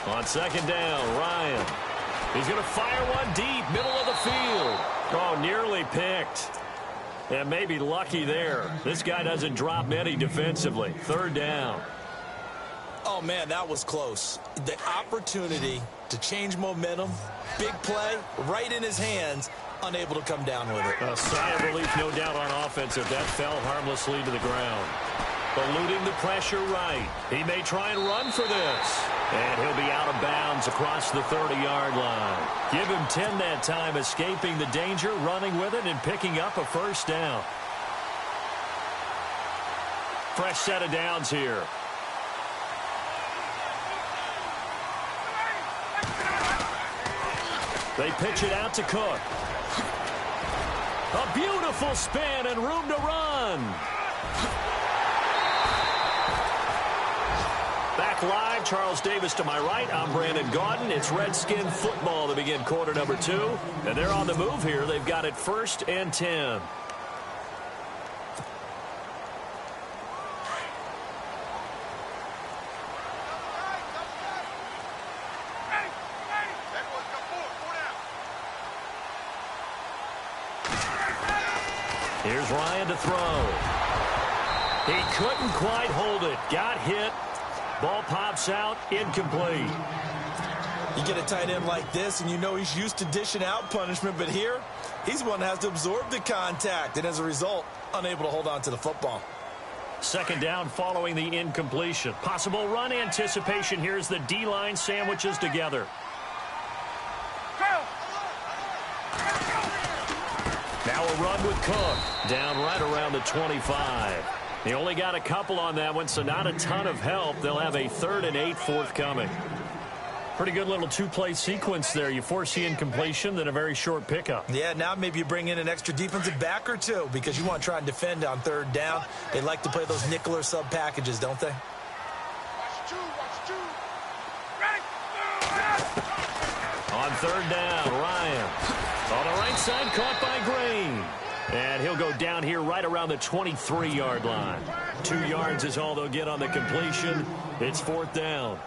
On second down, Ryan. He's going to fire one deep, middle of the field. Oh, nearly picked. And maybe lucky there. This guy doesn't drop many defensively. Third down. Oh, man, that was close. The opportunity to change momentum, big play, right in his hands, unable to come down with it. A sigh of relief, no doubt, on offense if that fell harmlessly to the ground. Eluding the pressure right. He may try and run for this. And he'll be out of bounds across the 30-yard line. Give him 10 that time, escaping the danger, running with it, and picking up a first down. Fresh set of downs here. They pitch it out to Cook. A beautiful spin and room to run. Back live, Charles Davis to my right. I'm Brandon Gaudin. It's Redskin football to begin quarter number 2. And they're on the move here. They've got it 1st and 10. Here's Ryan to throw. He couldn't quite hold it. Got hit. Ball pops out, incomplete. You get a tight end like this, and you know he's used to dishing out punishment, but here, he's the one that has to absorb the contact, and as a result, unable to hold on to the football. Second down following the incompletion. Possible run anticipation. Here's the D-line sandwiches together. Now a run with Cook. Down right around the 25. He only got a couple on that one, so not a ton of help. They'll have a 3rd and 8 forthcoming. Pretty good little two-play sequence there. You force the incompletion, then a very short pickup. Yeah, now maybe you bring in an extra defensive back or two because you want to try and defend on 3rd down. They like to play those nickel or sub packages, don't they? On 3rd down, Ryan. On the right side, caught by Green. And he'll go down here right around the 23-yard line. 2 yards is all they'll get on the completion. It's 4th down.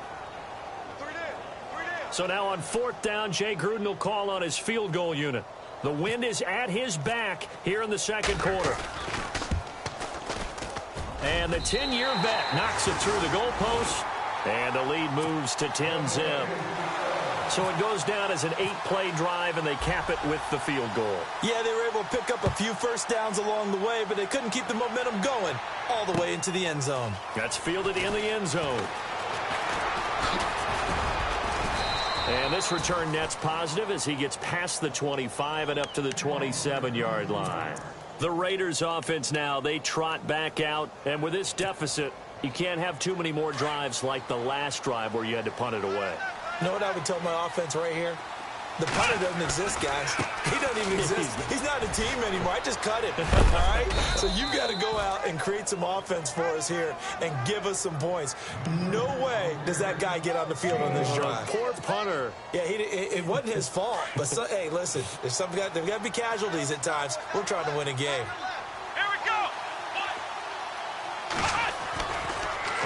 So now on 4th down, Jay Gruden will call on his field goal unit. The wind is at his back here in the second quarter. And the 10-year vet knocks it through the goalpost. And the lead moves to 10-zip. So it goes down as an 8-play drive, and they cap it with the field goal. Yeah, they were able to pick up a few first downs along the way, but they couldn't keep the momentum going all the way into the end zone. That's fielded in the end zone. And this return net's positive as he gets past the 25 and up to the 27-yard line. The Raiders offense now, they trot back out, and with this deficit, you can't have too many more drives like the last drive where you had to punt it away. You know what I would tell my offense right here? The punter doesn't exist, guys. He doesn't even exist. He's not a team anymore. I just cut it, all right? So you've got to go out and create some offense for us here and give us some points. No way does that guy get on the field on this drive. Poor punter. Yeah, it wasn't his fault. But, hey, listen, there's got to be casualties at times. We're trying to win a game. Here we go.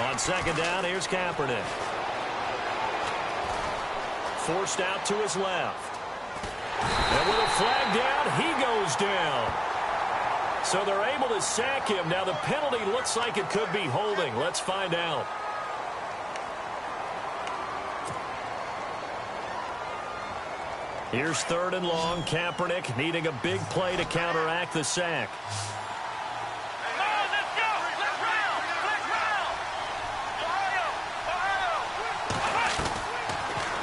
On second down, here's Kaepernick. Forced out to his left. And with a flag down, he goes down. So they're able to sack him. Now the penalty looks like it could be holding. Let's find out. Here's 3rd and long. Kaepernick needing a big play to counteract the sack.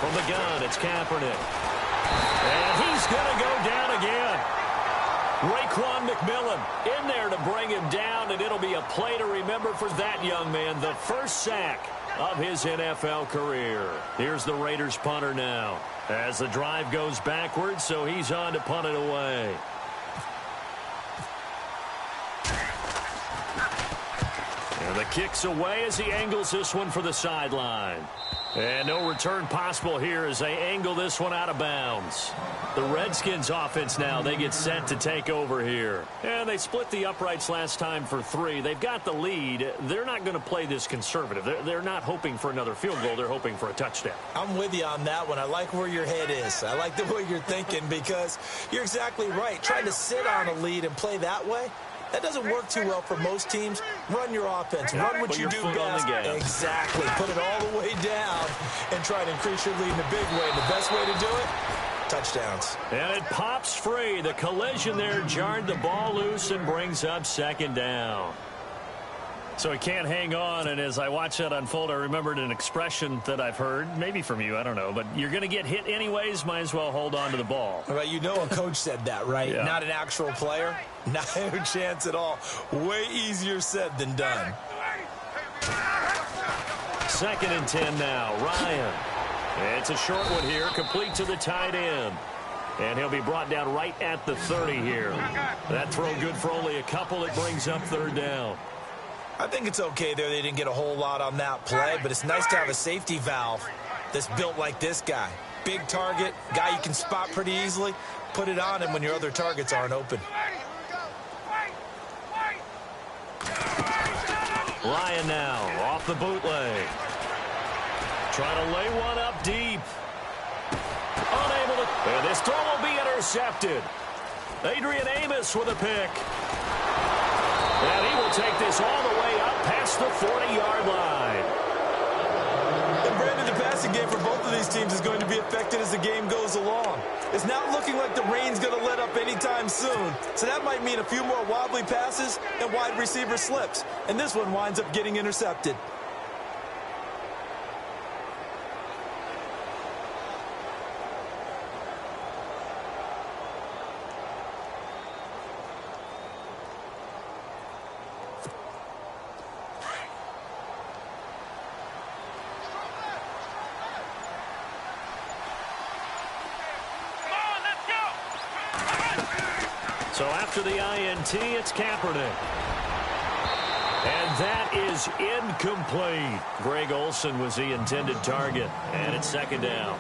From the gun, it's Kaepernick. And he's going to go down again. Raekwon McMillan in there to bring him down, and it'll be a play to remember for that young man. The first sack of his NFL career. Here's the Raiders punter now as the drive goes backwards, so he's on to punt it away. And And the kick's away as he angles this one for the sideline. And no return possible here as they angle this one out of bounds. The Redskins offense now, they get set to take over here. And they split the uprights last time for 3. They've got the lead. They're not going to play this conservative. They're not hoping for another field goal. They're hoping for a touchdown. I'm with you on that one. I like where your head is. I like the way you're thinking because you're exactly right. Trying to sit on a lead and play that way, that doesn't work too well for most teams. Run your offense. Run what you do best. Exactly. Put it all the way down and try to increase your lead in a big way. And the best way to do it, touchdowns. And it pops free. The collision there jarred the ball loose and brings up second down. So he can't hang on, and as I watch that unfold, I remembered an expression that I've heard, maybe from you, I don't know, but you're going to get hit anyways, might as well hold on to the ball. Well, you know a coach said that, right? Yeah. Not an actual player. Not a chance at all. Way easier said than done. 2nd and 10 now. Ryan. It's a short one here, complete to the tight end. And he'll be brought down right at the 30 here. That throw good for only a couple. It brings up 3rd down. I think it's okay there. They didn't get a whole lot on that play, but it's nice to have a safety valve that's built like this guy. Big target, guy you can spot pretty easily. Put it on him when your other targets aren't open. Ryan now off the bootleg. Trying to lay one up deep. Unable to. And this throw will be intercepted. Adrian Amos with a pick. And he will take this all the way up past the 40-yard line. And Brandon, the passing game for both of these teams is going to be affected as the game goes along. It's not looking like the rain's going to let up anytime soon. So that might mean a few more wobbly passes and wide receiver slips. And this one winds up getting intercepted. So after the INT, it's Kaepernick. And that is incomplete. Greg Olsen was the intended target, and it's 2nd down.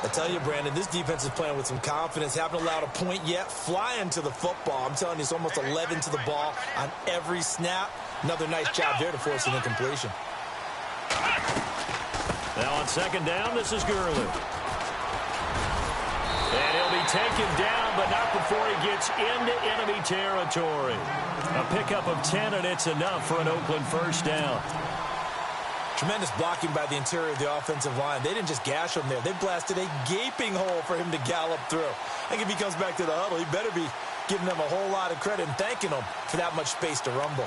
I tell you, Brandon, this defense is playing with some confidence. Haven't allowed a point yet. Flying to the football. I'm telling you, it's almost 11 to the ball on every snap. Another nice job there to force an incompletion. Now on 2nd down, this is Gurley. And he'll be taken down, but not before he gets into enemy territory. A pickup of 10, and it's enough for an Oakland 1st down. Tremendous blocking by the interior of the offensive line. They didn't just gash him there. They blasted a gaping hole for him to gallop through. I think if he comes back to the huddle, he better be giving them a whole lot of credit and thanking them for that much space to rumble.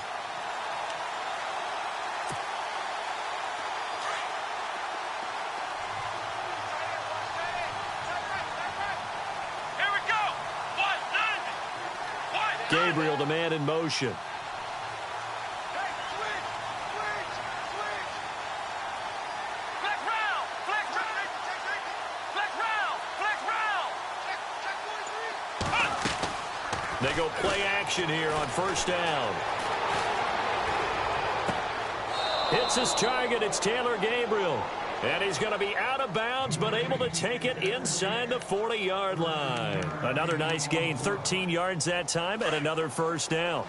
Gabriel, the man in motion. They go play action here on 1st down. Hits his target. It's Taylor Gabriel. And he's going to be out of bounds, but able to take it inside the 40-yard line. Another nice gain, 13 yards that time, and another 1st down.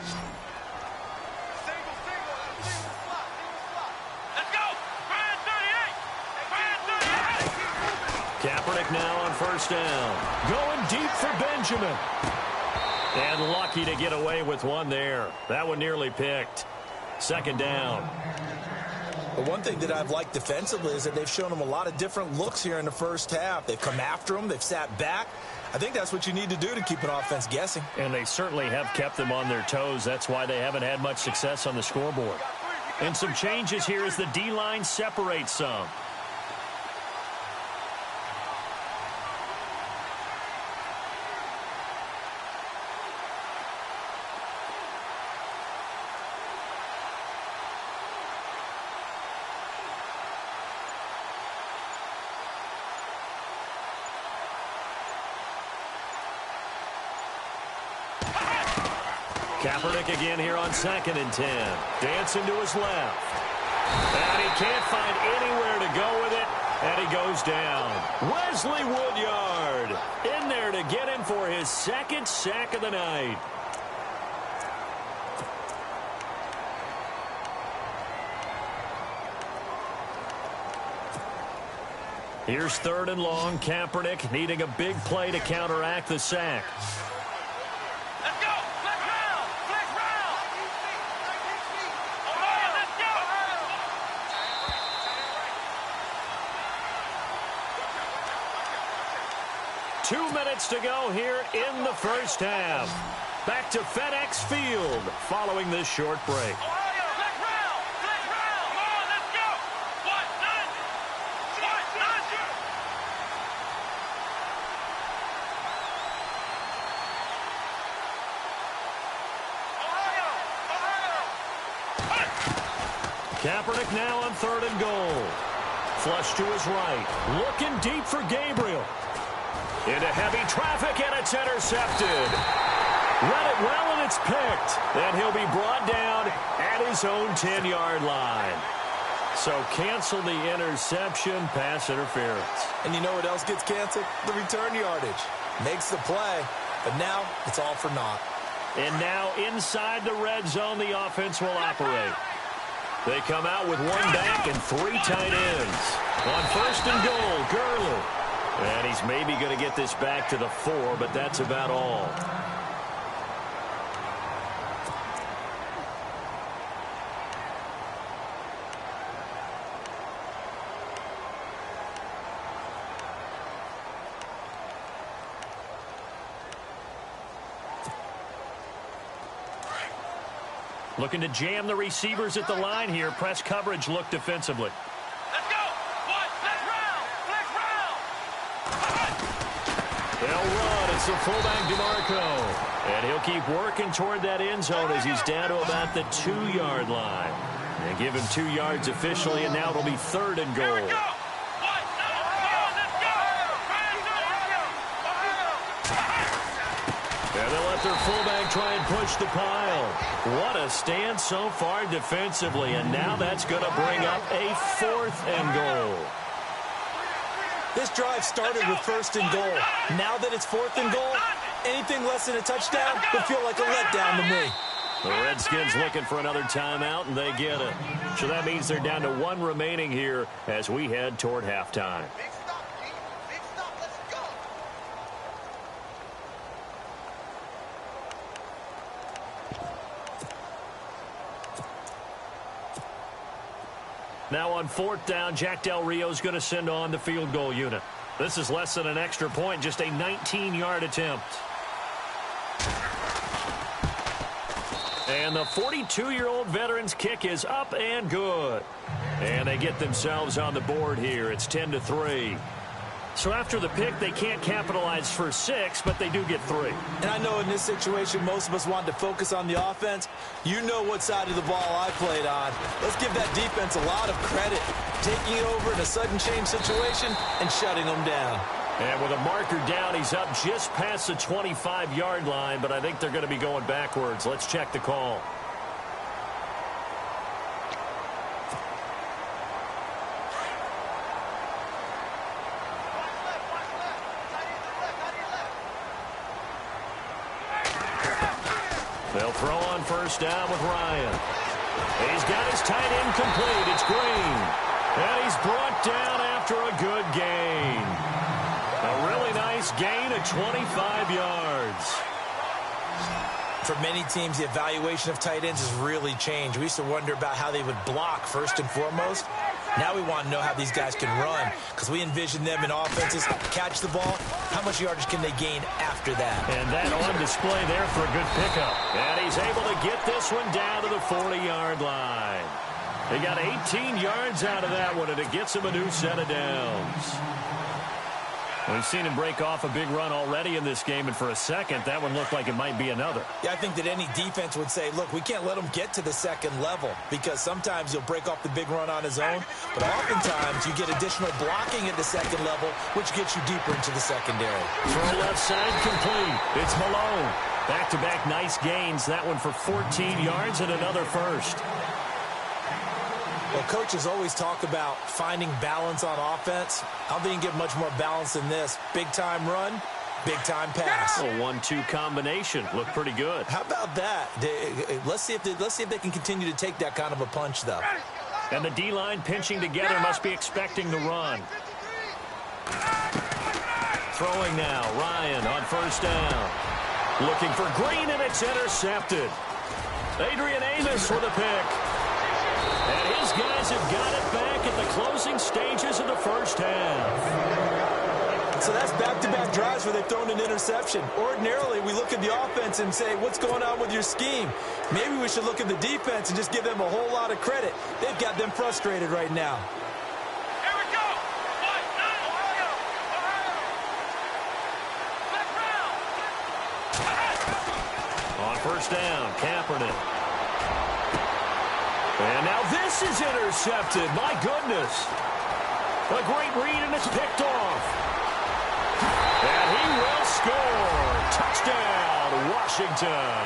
Kaepernick now on 1st down. Going deep for Benjamin. And lucky to get away with one there. That one nearly picked. 2nd down. But one thing that I've liked defensively is that they've shown them a lot of different looks here in the 1st half. They've come after them. They've sat back. I think that's what you need to do to keep an offense guessing. And they certainly have kept them on their toes. That's why they haven't had much success on the scoreboard. And some changes here as the D-line separates some. Kaepernick again here on 2nd and 10. Dancing to his left. And he can't find anywhere to go with it. And he goes down. Wesley Woodyard in there to get him for his 2nd sack of the night. Here's 3rd and long. Kaepernick needing a big play to counteract the sack. Let's go! Flex round! Flex round! Ohio, let's go! 2 minutes to go here in the first half. Back to FedEx Field following this short break. Ohio, flex round! Flex round! Come on, let's go! What? None! What? None! Ohio! Ohio! Kaepernick now on 3rd and goal. Flush to his right. Looking deep for Gabriel. Into heavy traffic, and it's intercepted. Read it well, and it's picked. And he'll be brought down at his own 10-yard line. So cancel the interception, pass interference. And you know what else gets canceled? The return yardage. Makes the play, but now it's all for naught. And now inside the red zone, the offense will operate. They come out with 1 back and 3 tight ends. On 1st and goal, Gurley. And he's maybe going to get this back to the 4, but that's about all. Looking to jam the receivers at the line here. Press coverage look defensively. Let's go! What? Flex round! Flex round! They'll run. It's the fullback, DeMarco. And he'll keep working toward that end zone as he's down to about the 2-yard line. They give him 2 yards officially, and now it'll be 3rd and goal. Here we go! What? No! Come on, let's go! And they'll let their fullback try and push the pile. What a stand so far defensively, and now that's going to bring up a 4th and goal. This drive started with 1st and goal. Now that it's 4th and goal, anything less than a touchdown would feel like a letdown to me. The Redskins looking for another timeout, and they get it. So that means they're down to 1 remaining here as we head toward halftime. Now on 4th down, Jack Del Rio's going to send on the field goal unit. This is less than an extra point, just a 19-yard attempt. And the 42-year-old veteran's kick is up and good. And they get themselves on the board here. It's 10-3. So after the pick, they can't capitalize for 6, but they do get 3. And I know in this situation, most of us wanted to focus on the offense. You know what side of the ball I played on. Let's give that defense a lot of credit. Taking it over in a sudden change situation and shutting them down. And with a marker down, he's up just past the 25-yard line, but I think they're going to be going backwards. Let's check the call. They'll throw on 1st down with Ryan. He's got his tight end complete. It's Green. And he's brought down after a good gain. A really nice gain of 25 yards. For many teams, the evaluation of tight ends has really changed. We used to wonder about how they would block first and foremost. Now we want to know how these guys can run because we envision them in offenses, catch the ball, how much yardage can they gain after that? And that on display there for a good pickup. And he's able to get this one down to the 40-yard line. He got 18 yards out of that one, and it gets him a new set of downs. We've seen him break off a big run already in this game, and for a second, that one looked like it might be another. Yeah, I think that any defense would say, look, we can't let him get to the second level because sometimes he'll break off the big run on his own, but oftentimes you get additional blocking at the second level, which gets you deeper into the secondary. Throw left side complete. It's Malone. Back-to-back nice gains. That one for 14 yards and another first. Well, coaches always talk about finding balance on offense. I don't think you can get much more balance than this. Big-time run, big-time pass. A 1-2 combination. Looked pretty good. How about that? Let's see if they can continue to take that kind of a punch, though. And the D-line pinching together must be expecting the run. Throwing now. Ryan on first down. Looking for Green, and it's intercepted. Adrian Amos with a pick. And his guys have got it back at the closing stages of the first half. So that's back-to-back drives where they've thrown an interception. Ordinarily, we look at the offense and say, what's going on with your scheme? Maybe we should look at the defense and just give them a whole lot of credit. They've got them frustrated right now. Here we go. Ohio. On first down, Kaepernick. And now this is intercepted. My goodness. A great read, and it's picked off. And he will score. Touchdown, Washington.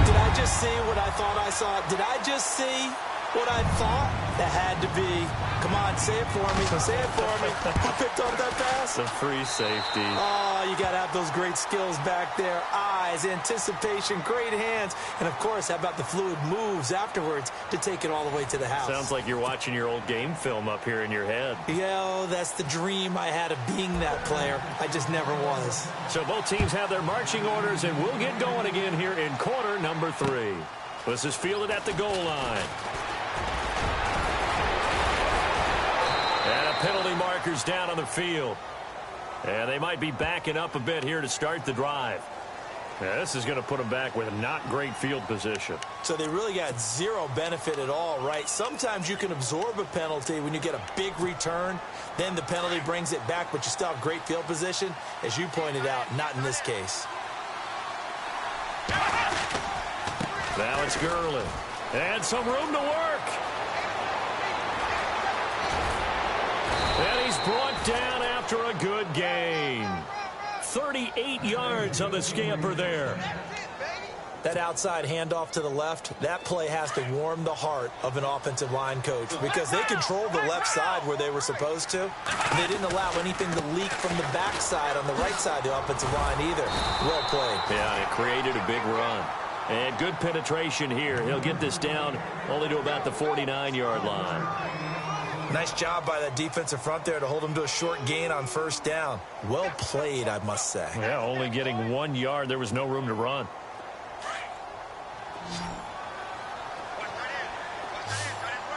Did I just see what I thought I saw? Did I just see what I thought? That had to be. Come on, say it for me. Say it for me. Who picked off that pass? The free safety. Oh, you got to have those great skills back there. Eyes, anticipation, great hands. And, of course, how about the fluid moves afterwards to take it all the way to the house? Sounds like you're watching your old game film up here in your head. Yeah, that's the dream I had of being that player. I just never was. So both teams have their marching orders, and we'll get going again here in quarter number 3. This is fielded at the goal line. And a penalty marker's down on the field. And they might be backing up a bit here to start the drive. Now, this is going to put them back with not great field position. So they really got zero benefit at all, right? Sometimes you can absorb a penalty when you get a big return. Then the penalty brings it back, but you still have great field position. As you pointed out, not in this case. Now it's Gurley. And some room to work. And he's brought down after a good gain. 38 yards on the scamper there. That outside handoff to the left, that play has to warm the heart of an offensive line coach because they controlled the left side where they were supposed to. And they didn't allow anything to leak from the backside on the right side of the offensive line either. Well played. Yeah, it created a big run. And good penetration here. He'll get this down only to about the 49-yard line. Nice job by that defensive front there to hold him to a short gain on first down. Well played, I must say. Yeah, only getting 1 yard. There was no room to run.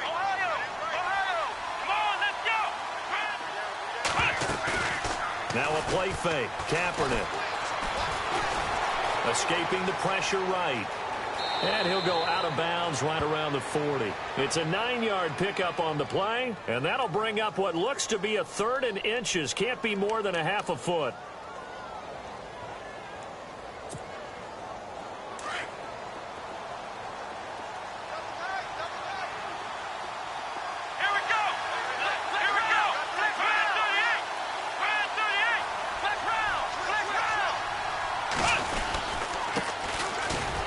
Ohio. Come on, let's go. Now a play fake. Kaepernick. Escaping the pressure right. And he'll go out of bounds right around the 40. It's a 9-yard pickup on the play, and that'll bring up what looks to be a 3rd and inches. Can't be more than a half a foot. Here we go. Here we go. Red 38. Red 38. Black round. Black round.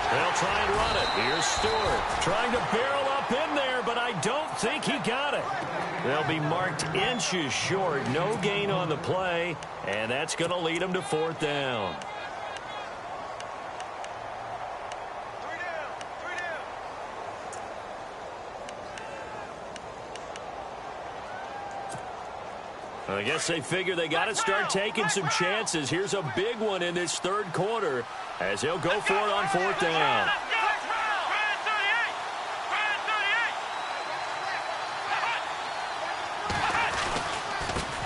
They'll try and run it. Here's Stewart trying to barrel up in there, but I don't think he got it. They'll be marked inches short. No gain on the play, and that's going to lead them to 4th down. I guess they figure they got to start taking some chances. Here's a big one in this 3rd quarter as he'll go for it on 4th down.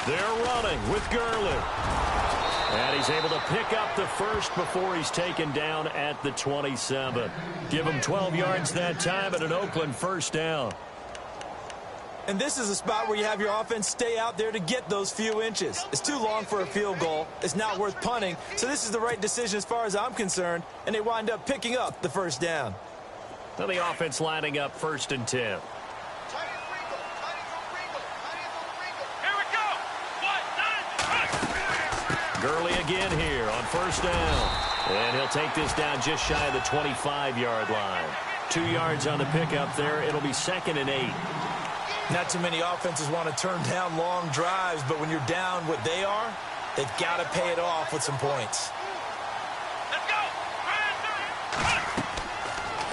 They're running with Gurley. And he's able to pick up the first before he's taken down at the 27. Give him 12 yards that time and an Oakland first down. And this is a spot where you have your offense stay out there to get those few inches. It's too long for a field goal. It's not worth punting. So this is the right decision as far as I'm concerned. And they wind up picking up the first down. Now the offense lining up 1st and 10. Here we go. 1, 9. Gurley again here on first down. And he'll take this down just shy of the 25-yard line. 2 yards on the pickup there. It'll be 2nd and 8. Not too many offenses want to turn down long drives, but when you're down what they are, they've got to pay it off with some points. Let's go.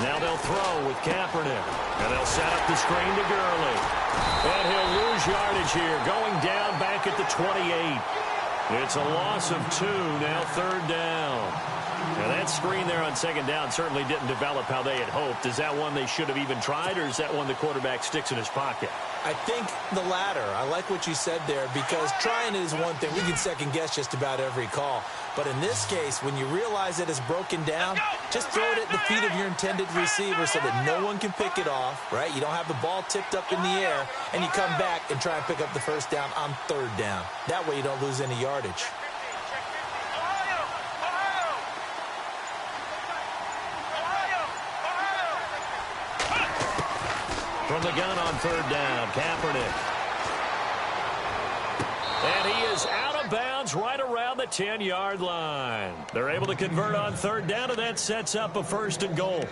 Now they'll throw with Kaepernick. And they'll set up the screen to Gurley. And he'll lose yardage here, going down back at the 28. It's a loss of 2, now 3rd down. Now that screen there on 2nd down certainly didn't develop how they had hoped. Is that one they should have even tried, or is that one the quarterback sticks in his pocket? I think the latter. I like what you said there, because trying is one thing. We can second-guess just about every call. But in this case, when you realize that it's broken down, just throw it at the feet of your intended receiver so that no one can pick it off, right? You don't have the ball tipped up in the air, and you come back and try and pick up the first down on 3rd down. That way you don't lose any yardage. From the gun on 3rd down, Kaepernick. And he is out of bounds right around the 10-yard line. They're able to convert on 3rd down, and that sets up a 1st and goal.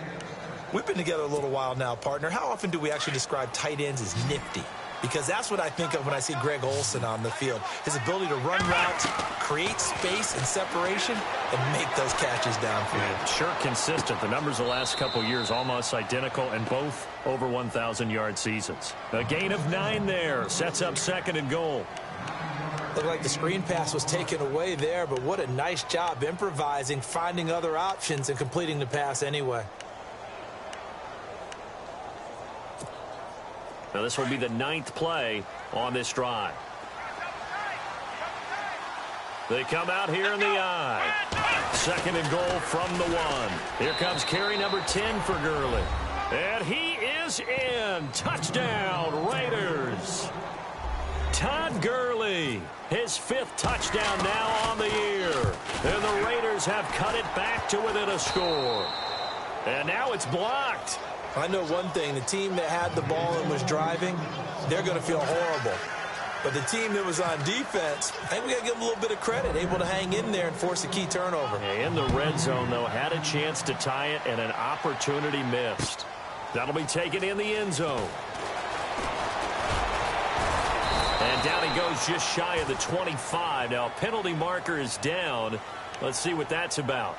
We've been together a little while now, partner. How often do we actually describe tight ends as nifty? Because that's what I think of when I see Greg Olsen on the field. His ability to run routes, create space and separation, and make those catches downfield. Yeah, sure consistent. The numbers the last couple years almost identical, and both over 1,000-yard seasons. A gain of 9 there. Sets up 2nd and goal. Looked like the screen pass was taken away there, but what a nice job improvising, finding other options, and completing the pass anyway. Now this will be the 9th play on this drive. They come out here in the I. 2nd and goal from the 1. Here comes carry number 10 for Gurley. And he is in. Touchdown, Raiders. Todd Gurley, his 5th touchdown now on the year. And the Raiders have cut it back to within a score. And now it's blocked. I know one thing. The team that had the ball and was driving, they're going to feel horrible. But the team that was on defense, I think we got to give them a little bit of credit, able to hang in there and force a key turnover. In the red zone, though, had a chance to tie it and an opportunity missed. That'll be taken in the end zone. And down he goes just shy of the 25. Now a penalty marker is down. Let's see what that's about.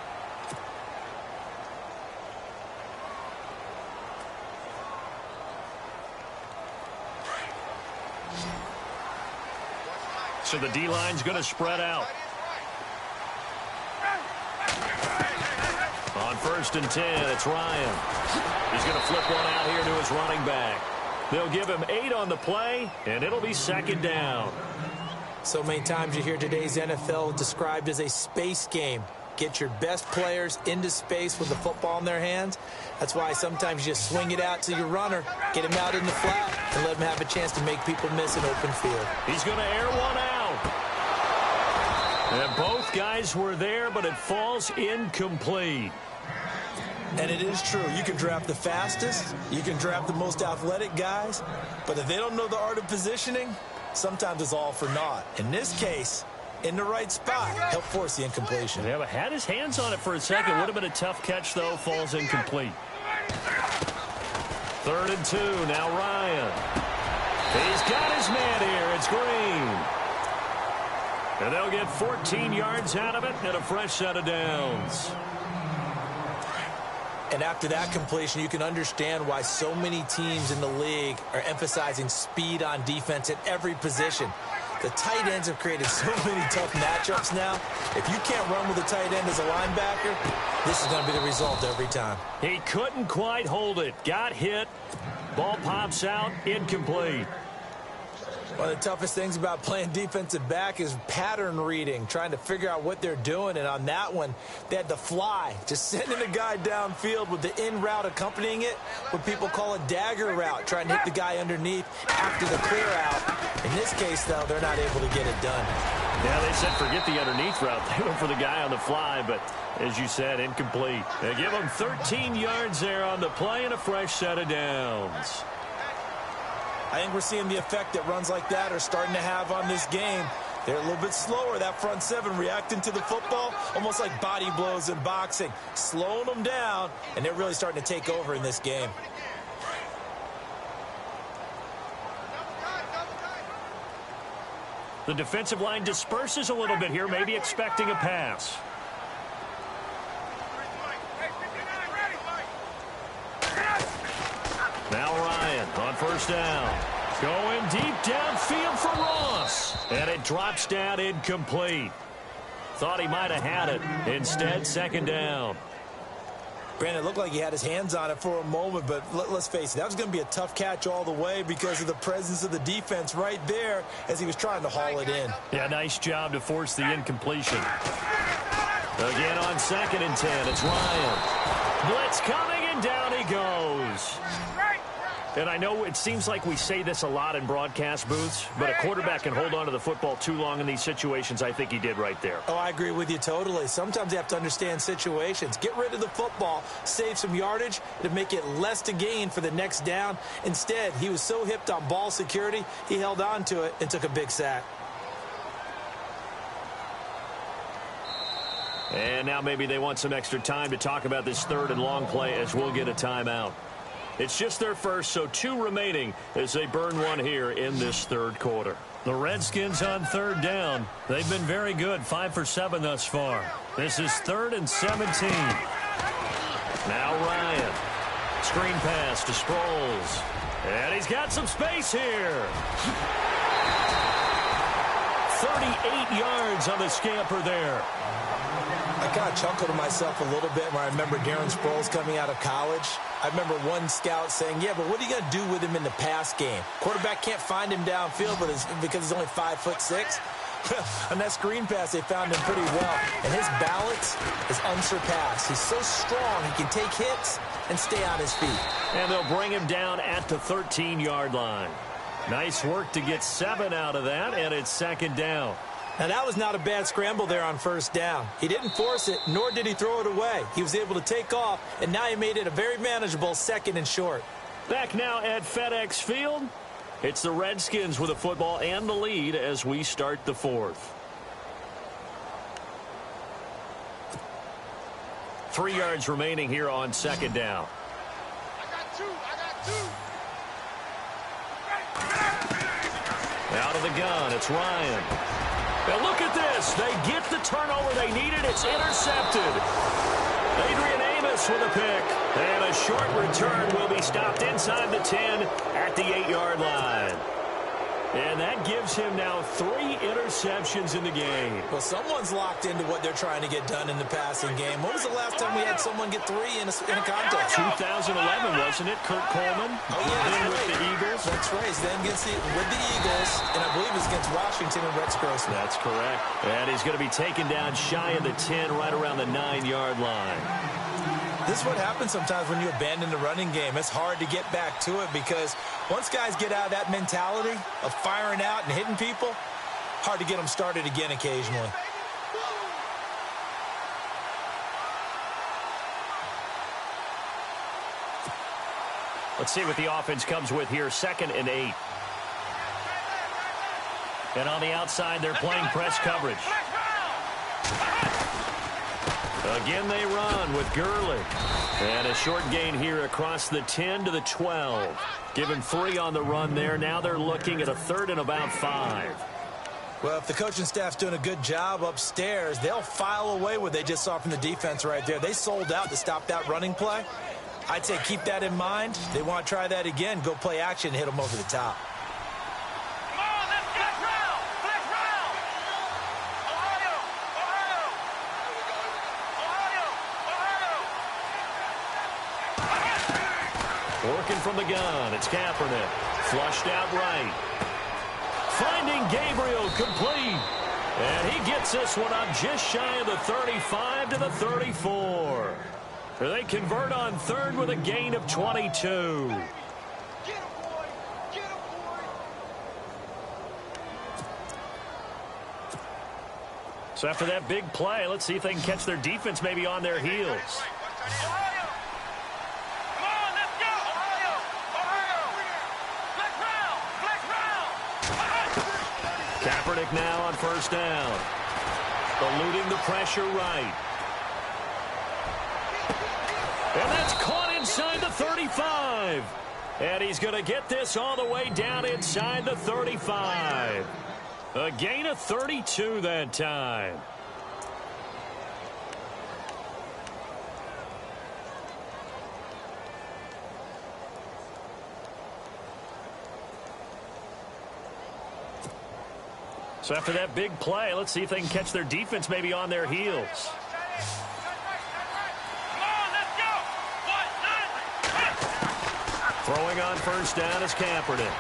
So the D-line's going to spread out. On 1st and 10, it's Ryan. He's going to flip one out here to his running back. They'll give him 8 on the play, and it'll be 2nd down. So many times you hear today's NFL described as a space game. Get your best players into space with the football in their hands. That's why sometimes you just swing it out to your runner, get him out in the flat, and let him have a chance to make people miss an open field. He's going to air one out. And both guys were there, but it falls incomplete. And it is true. You can draft the fastest. You can draft the most athletic guys. But if they don't know the art of positioning, sometimes it's all for naught. In this case, in the right spot, help force the incompletion. Yeah, but had his hands on it for a second. Would have been a tough catch, though. Falls incomplete. 3rd and 2. Now Ryan. He's got his man here. It's Green. And they'll get 14 yards out of it and a fresh set of downs. And after that completion, you can understand why so many teams in the league are emphasizing speed on defense at every position. The tight ends have created so many tough matchups now. If you can't run with a tight end as a linebacker, this is going to be the result every time. He couldn't quite hold it. Got hit. Ball pops out. Incomplete. One of the toughest things about playing defensive back is pattern reading, trying to figure out what they're doing. And on that one, they had to fly, just sending a guy downfield with the in route accompanying it, what people call a dagger route, trying to hit the guy underneath after the clear out. In this case, though, they're not able to get it done. Yeah, they said forget the underneath route. They went for the guy on the fly, but as you said, incomplete. They give him 13 yards there on the play and a fresh set of downs. I think we're seeing the effect that runs like that are starting to have on this game. They're a little bit slower, that front seven, reacting to the football, almost like body blows in boxing, slowing them down, and they're really starting to take over in this game. The defensive line disperses a little bit here, maybe expecting a pass. Now Ryan on first down. Going deep downfield for Ross. And it drops down incomplete. Thought he might have had it. Instead, second down. Brandon, it looked like he had his hands on it for a moment, but let's face it, that was going to be a tough catch all the way because of the presence of the defense right there as he was trying to haul it in. Yeah, nice job to force the incompletion. Again on 2nd and 10, it's Ryan. Blitz coming, and down he goes. And I know it seems like we say this a lot in broadcast booths, but a quarterback can hold on to the football too long in these situations. I think he did right there. Oh, I agree with you totally. Sometimes you have to understand situations. Get rid of the football, save some yardage to make it less to gain for the next down. Instead, he was so hipped on ball security, he held on to it and took a big sack. And now maybe they want some extra time to talk about this 3rd and long play as we'll get a timeout. It's just their first, so 2 remaining as they burn one here in this 3rd quarter. The Redskins on 3rd down. They've been very good, 5 for 7 thus far. This is 3rd and 17. Now Ryan. Screen pass to Sproles. And he's got some space here. 38 yards on the scamper there. I kind of chuckled to myself a little bit when I remember Darren Sproles coming out of college. I remember one scout saying, yeah, but what are you going to do with him in the pass game? Quarterback can't find him downfield because he's only 5'6". On that screen pass, they found him pretty well. And his balance is unsurpassed. He's so strong, he can take hits and stay on his feet. And they'll bring him down at the 13-yard line. Nice work to get 7 out of that, and it's 2nd down. Now, that was not a bad scramble there on 1st down. He didn't force it, nor did he throw it away. He was able to take off, and now he made it a very manageable 2nd and short. Back now at FedEx Field. It's the Redskins with the football and the lead as we start the 4th. 3 yards remaining here on 2nd down. Out of the gun, it's Ryan. Now look at this. They get the turnover they needed. It's intercepted. Adrian Amos with a pick. And a short return will be stopped inside the 10 at the 8-yard line. And that gives him now 3 interceptions in the game. Well, someone's locked into what they're trying to get done in the passing game. When was the last time we had someone get 3 in a contest? 2011, wasn't it? Kurt Coleman. Oh, yeah, then right. with the Eagles. That's right. Then with the Eagles, and I believe it's against Washington and Rex Grossman. That's correct. And he's going to be taken down shy of the 10, right around the 9-yard line. This is what happens sometimes when you abandon the running game. It's hard to get back to it because once guys get out of that mentality of firing out and hitting people, hard to get them started again occasionally. Let's see what the offense comes with here. 2nd and 8. And on the outside, they're playing press coverage. Again, they run with Gurley. And a short gain here across the 10 to the 12. Give him 3 on the run there. Now they're looking at a 3rd and about 5. Well, if the coaching staff's doing a good job upstairs, they'll file away what they just saw from the defense right there. They sold out to stop that running play. I'd say keep that in mind. They want to try that again. Go play action and hit them over the top. Working from the gun, it's Kaepernick. Flushed out right. Finding Gabriel complete. And he gets this one up just shy of the 35 to the 34. They convert on 3rd with a gain of 22. So after that big play, let's see if they can catch their defense maybe on their heels. Kaepernick now on first down. Eluding the pressure right. And that's caught inside the 35. And he's going to get this all the way down inside the 35. A gain of 32 that time. So after that big play, let's see if they can catch their defense maybe on their heels. Throwing on first down is Kaepernick.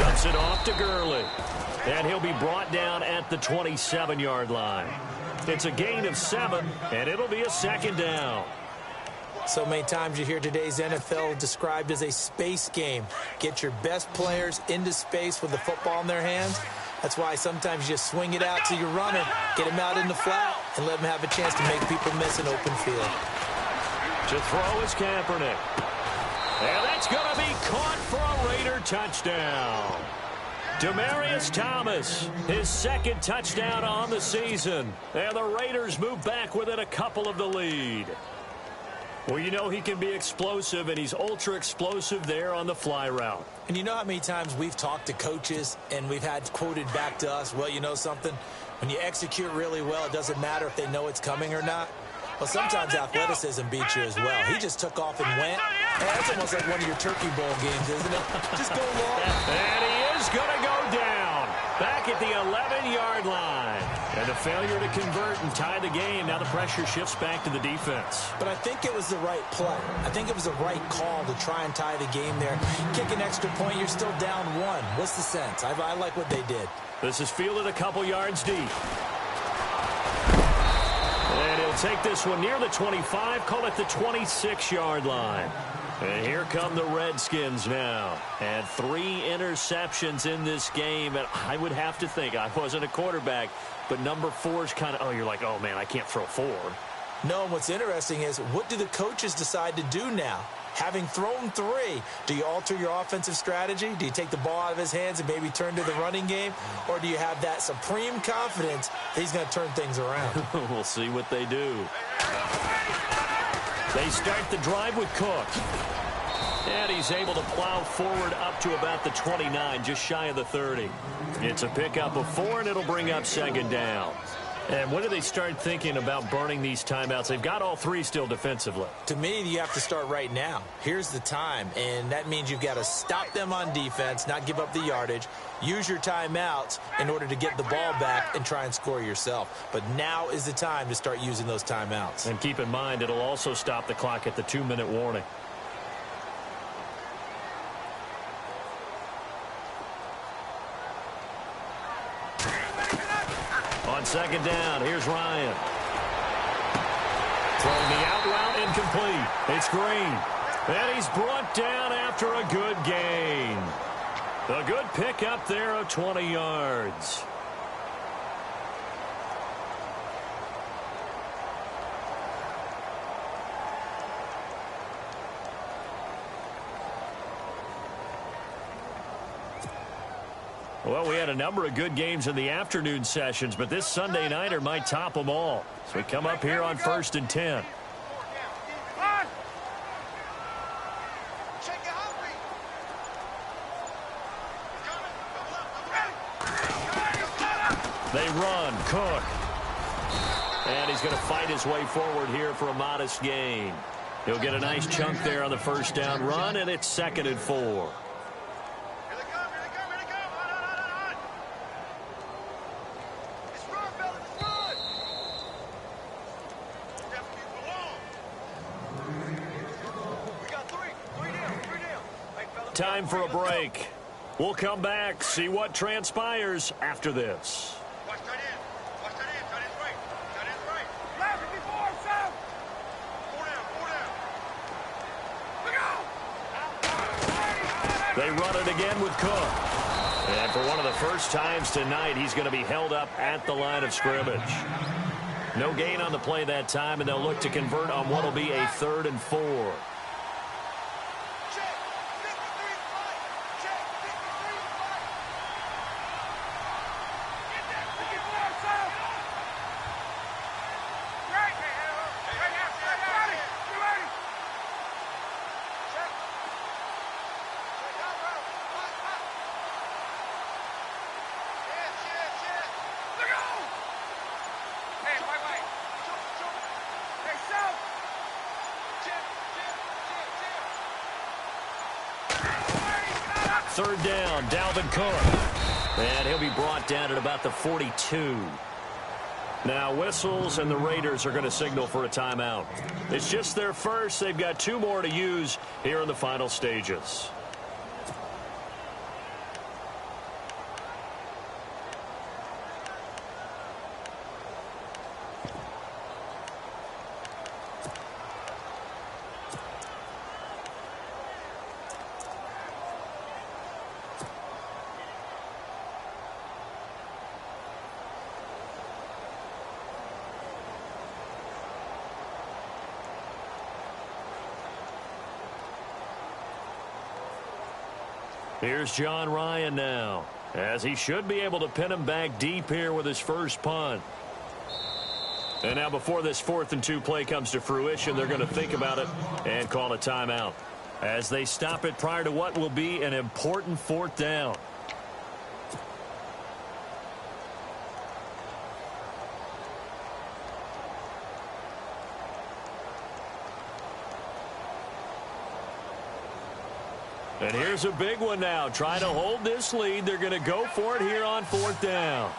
Dumps it off to Gurley. And he'll be brought down at the 27-yard line. It's a gain of 7, and it'll be a second down. So many times you hear today's NFL described as a space game. Get your best players into space with the football in their hands. That's why sometimes you just swing it out to your runner, get him out in the flat, and let him have a chance to make people miss an open field. To throw is Kaepernick. And that's going to be caught for a Raider touchdown. Demaryius Thomas, his second touchdown on the season. And the Raiders move back within a couple of the lead. Well, you know he can be explosive, and he's ultra-explosive there on the fly route. And you know how many times we've talked to coaches and we've had quoted back to us, well, you know something? When you execute really well, it doesn't matter if they know it's coming or not. Well, sometimes athleticism beats you as well. He just took off and went. Hey, that's almost like one of your Turkey Bowl games, isn't it? Just go long. And he is going to go down back at the 11-yard line. And a failure to convert and tie the game. Now the pressure shifts back to the defense. But I think it was the right play. I think it was the right call to try and tie the game there. Kick an extra point, you're still down 1. What's the sense? I like what they did. This is fielded a couple yards deep. And he'll take this one near the 25, call it the 26-yard line. And here come the Redskins now. And 3 interceptions in this game. And I would have to think, I wasn't a quarterback, but number 4 is kind of, oh, you're like, oh, man, I can't throw 4. No, what's interesting is, what do the coaches decide to do now? Having thrown 3, do you alter your offensive strategy? Do you take the ball out of his hands and maybe turn to the running game? Or do you have that supreme confidence that he's going to turn things around? We'll see what they do. They start the drive with Cook. And he's able to plow forward up to about the 29, just shy of the 30. It's a pickup of 4, and it'll bring up second down. And when do they start thinking about burning these timeouts? They've got all 3 still defensively. To me, you have to start right now. Here's the time, and that means you've got to stop them on defense, not give up the yardage, use your timeouts in order to get the ball back and try and score yourself. But now is the time to start using those timeouts. And keep in mind, it'll also stop the clock at the 2-minute warning. On second down, here's Ryan. Throwing the out route incomplete. It's Green. And he's brought down after a good gain. A good pickup there of 20 yards. Well, we had a number of good games in the afternoon sessions, but this Sunday nighter might top them all. So we come up here on 1st and 10. They run, Cook. And he's going to fight his way forward here for a modest gain. He'll get a nice chunk there on the first down run, and it's 2nd and 4. Time for a break. We'll come back, see what transpires after this. Watch that in. Watch that in. That is right. That is right. Left before, Sam. 4 down. Look out. They run it again with Cook. And for one of the first times tonight, he's going to be held up at the line of scrimmage. No gain on the play that time, and they'll look to convert on what will be a 3rd and 4. Third down, Dalvin Cook. And he'll be brought down at about the 42. Now whistles, and the Raiders are going to signal for a timeout. It's just their first. They've got 2 more to use here in the final stages. Here's John Ryan now, as he should be able to pin him back deep here with his first punt. And now before this 4th and 2 play comes to fruition, they're going to think about it and call a timeout as they stop it prior to what will be an important 4th down. And here's a big one now. Trying to hold this lead. They're going to go for it here on 4th down.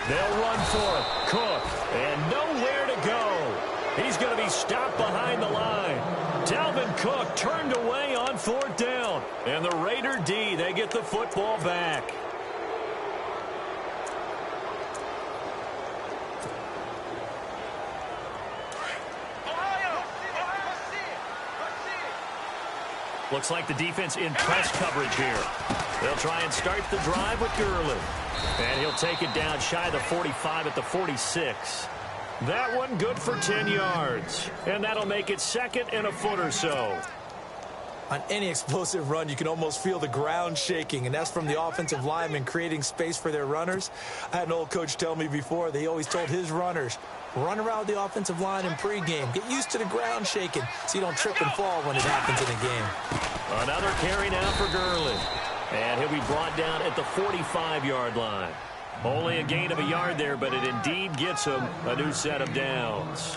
They'll run for it. Cook. And nowhere to go. He's going to be stopped behind the line. Dalvin Cook turned away on 4th down. And the Raider D, they get the football back. Looks like the defense in press coverage here. They'll try and start the drive with Gurley. And he'll take it down shy of the 45 at the 46. That one good for 10 yards. And that'll make it 2nd and a foot or so. On any explosive run, you can almost feel the ground shaking, and that's from the offensive linemen creating space for their runners. I had an old coach tell me before, they always told his runners, run around the offensive line in pregame. Get used to the ground shaking so you don't trip and fall when it happens in a game. Another carry now for Gurley. And he'll be brought down at the 45-yard line. Only a gain of a yard there, but it indeed gets him a new set of downs.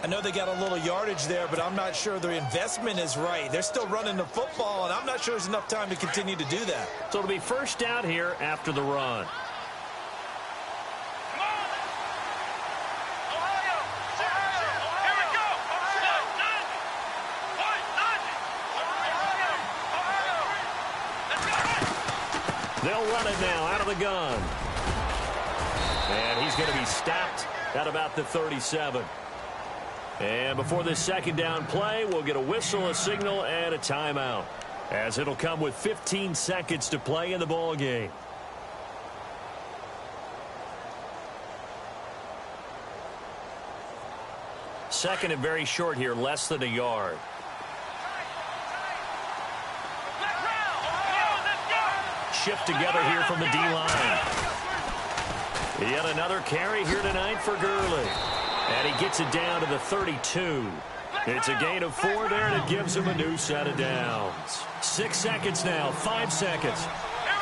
I know they got a little yardage there, but I'm not sure the investment is right. They're still running the football, and I'm not sure there's enough time to continue to do that. So it'll be first down here after the run. They'll run it now out of the gun. And he's going to be stopped at about the 37. And before this 2nd down play, we'll get a whistle, a signal, and a timeout, as it'll come with 15 seconds to play in the ball game. Second and very short here, less than a yard. Shift together here from the D-line. Yet another carry here tonight for Gurley. And he gets it down to the 32. It's a gain of 4 there, and it gives him a new set of downs. 6 seconds now, 5 seconds.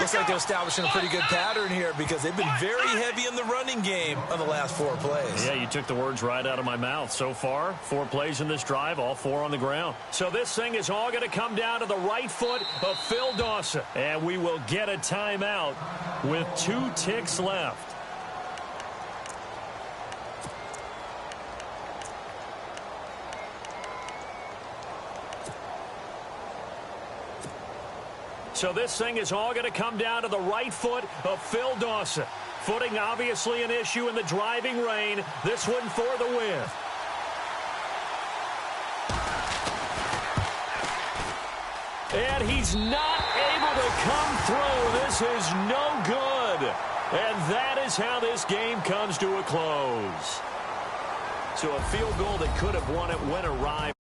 Looks like they're establishing a pretty good pattern here because they've been very heavy in the running game on the last 4 plays. Yeah, you took the words right out of my mouth. So far, 4 plays in this drive, all 4 on the ground. So this thing is all going to come down to the right foot of Phil Dawson. And we will get a timeout with 2 ticks left. So this thing is all going to come down to the right foot of Phil Dawson. Footing obviously an issue in the driving rain. This one for the win. And he's not able to come through. This is no good. And that is how this game comes to a close. So a field goal that could have won it went awry.